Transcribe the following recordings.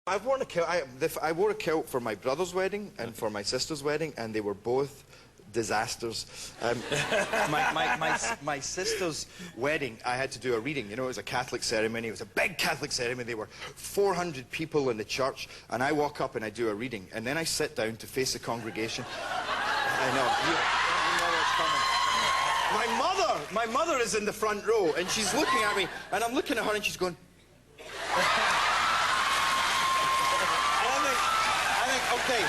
I've worn a kilt. I wore a kilt for my brother's wedding and for my sister's wedding, and they were both disasters. My sister's wedding, I had to do a reading. You know, it was a Catholic ceremony. It was a big Catholic ceremony. There were 400 people in the church, and I walk up and I do a reading, and then I sit down to face the congregation. I know. You know what's coming. My mother is in the front row, and she's looking at me, and I'm looking at her, and she's going. Okay,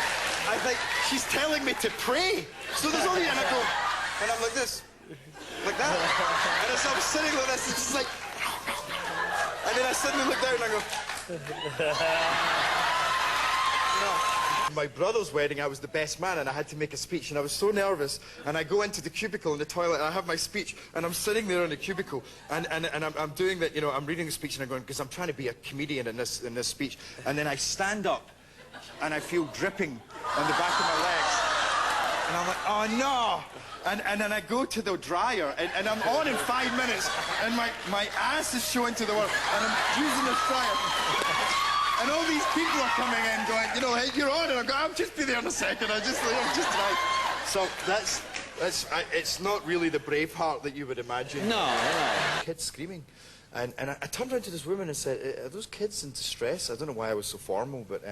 I think she's telling me to pray. So there's only, and I go, and I'm like this, like that. And as I'm sitting like this, it's just like, and then I suddenly look down and I go, you know. My brother's wedding, I was the best man, and I had to make a speech, and I was so nervous. And I go into the cubicle in the toilet, and I have my speech, and I'm sitting there in the cubicle, and I'm doing that, you know, I'm reading the speech, and I'm going, because I'm trying to be a comedian in this speech, and then I stand up. And I feel dripping on the back of my legs. And I'm like, oh no! And then I go to the dryer, and I'm on in 5 minutes, and my ass is showing to the world, and I'm using this dryer. And all these people are coming in going, you know, hey, you're on, and I go, I'll just be there in a second, I'm just right. So it's not really the Braveheart that you would imagine. No. Kids screaming. And I turned around to this woman and said, are those kids in distress? I don't know why I was so formal, but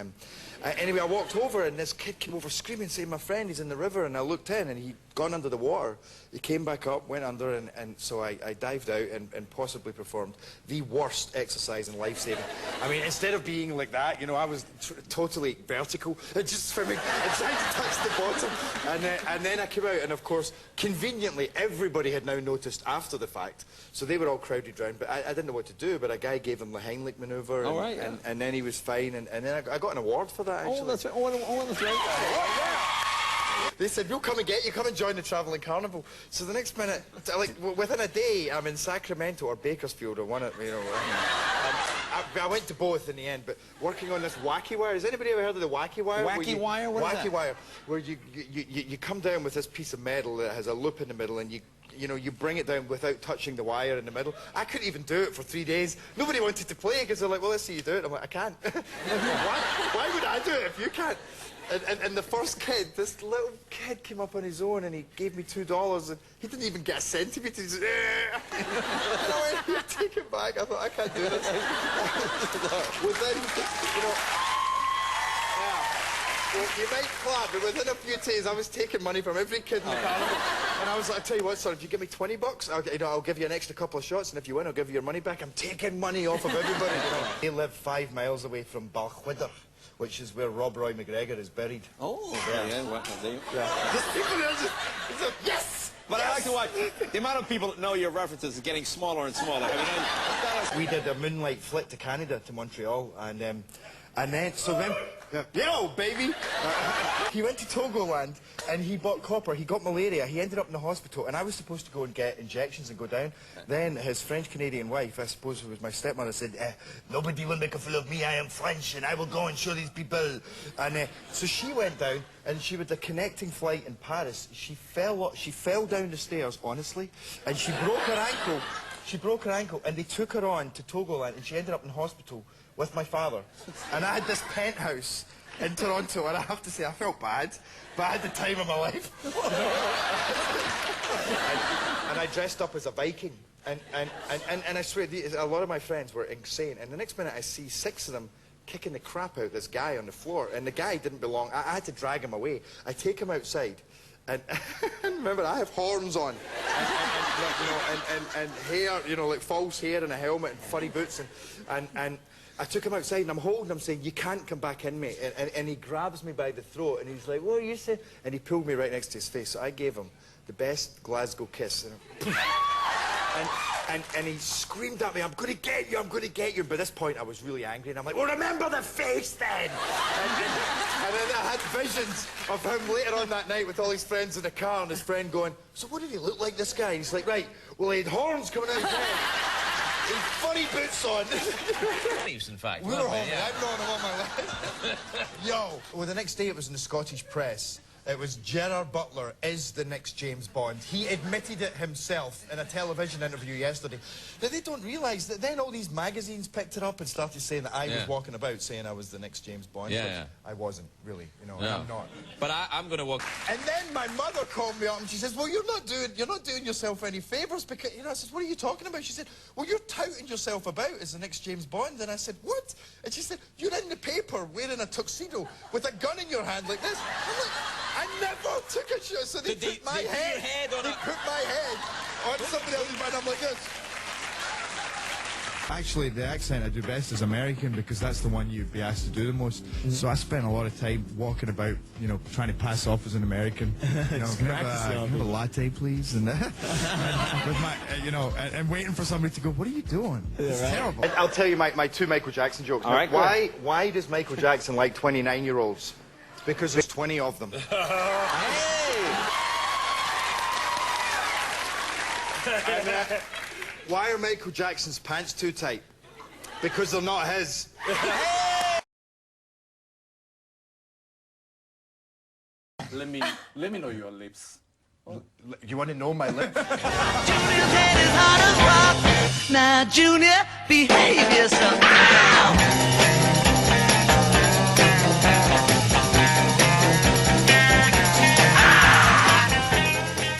anyway, I walked over, and this kid came over screaming, saying, my friend, he's in the river. And I looked in, and he'd gone under the water. He came back up, went under, and so I dived out and possibly performed the worst exercise in life-saving. I mean, instead of being like that, you know, I was totally vertical, just swimming and trying to touch the bottom. And then I came out, and of course, conveniently, everybody had now noticed after the fact. So they were all crowded round, but I didn't know what to do, but a guy gave him the Heimlich manoeuvre, and then he was fine, and then I got an award for that, actually. Oh, that's right. Oh, that's right. They said, we'll come and get you, come and join the travelling carnival. So the next minute, like, within a day, I'm in Sacramento or Bakersfield or one of, you know. I went to both in the end, but working on this wacky wire. Has anybody ever heard of the wacky wire? Wacky wire? What is that? Wacky wire, where you come down with this piece of metal that has a loop in the middle, and you know, you bring it down without touching the wire in the middle. I couldn't even do it for 3 days. Nobody wanted to play because they're like, well, let's see you do it. I'm like, I can't. Why would I do it if you can't? And the first kid, this little kid came up on his own, and he gave me $2, and he didn't even get a centimetre. He said, I went, here, take it back. I thought, I can't do this. Within, you know, well, you might clap, but within a few days, I was taking money from every kid in the carnival. And I was like, I'll tell you what, sir, if you give me $20, I'll give you an extra couple of shots, and if you win, I'll give you your money back. I'm taking money off of everybody. You know. They live 5 miles away from Balchwydder, which is where Rob Roy McGregor is buried. Oh, yeah. Well, there. Yeah. People are just, yes! But yes! I like to watch. The amount of people that know your references is getting smaller and smaller. I mean, we did a moonlight flight to Canada, to Montreal, and then, so then, yo, baby! He went to Togoland, and he bought copper. He got malaria. He ended up in the hospital, and I was supposed to go and get injections and go down. Then his French-Canadian wife, I suppose it was my stepmother, said, nobody will make a fool of me. I am French, and I will go and show these people. And so she went down, and she was a connecting flight in Paris. She fell down the stairs, honestly, and she broke her ankle. She broke her ankle, and they took her on to Togoland, and she ended up in hospital with my father. And I had this penthouse in Toronto, and I have to say, I felt bad, but I had the time of my life. and I dressed up as a Viking, and I swear, a lot of my friends were insane, and the next minute I see 6 of them kicking the crap out of this guy on the floor, and the guy didn't belong. I had to drag him away. I take him outside, and remember, I have horns on, and hair, you know, like false hair and a helmet and furry boots, and I took him outside, and I'm holding him, saying, you can't come back in, mate. And he grabs me by the throat, and he's like, what are you saying? And he pulled me right next to his face. So I gave him the best Glasgow kiss. And he screamed at me, I'm going to get you, I'm going to get you. And by this point, I was really angry, and I'm like, well, remember the face, then! And then I had visions of him later on that night with all his friends in the car, and his friend going, so what did he look like, this guy? And he's like, right, well, he had horns coming out of his head. He's funny boots on. in fact. I've known him all my life. Yo. Well, the next day it was in the Scottish press, It was Gerard Butler is the next James Bond. He admitted it himself in a television interview yesterday. Now, they don't realise that then all these magazines picked it up and started saying that I was walking about saying I was the next James Bond. Yeah. I wasn't, really. You know, I'm not. But I'm going to walk... And then my mother called me up and she says, well, you're not doing yourself any favours because, you know, I said, what are you talking about? She said, well, you're touting yourself about as the next James Bond. And I said, what? And she said, you're in the paper wearing a tuxedo with a gun in your hand like this. I'm like, I never took a shot. So they put my head on somebody else's mind. I'm like this. Actually, the accent I do best is American because that's the one you'd be asked to do the most. So I spent a lot of time walking about, you know, trying to pass off as an American. You know, can I have a latte, please? And, with my, you know, and waiting for somebody to go, what are you doing? It's terrible. I'll tell you my two Michael Jackson jokes. All right, why does Michael Jackson like 29-year-olds? It's because there's 20 of them. And, why are Michael Jackson's pants too tight? Because they're not his. Let me know your lips. You want to know my lips? Junior's head is hot as rock. Now, Junior, behave yourself. Ow!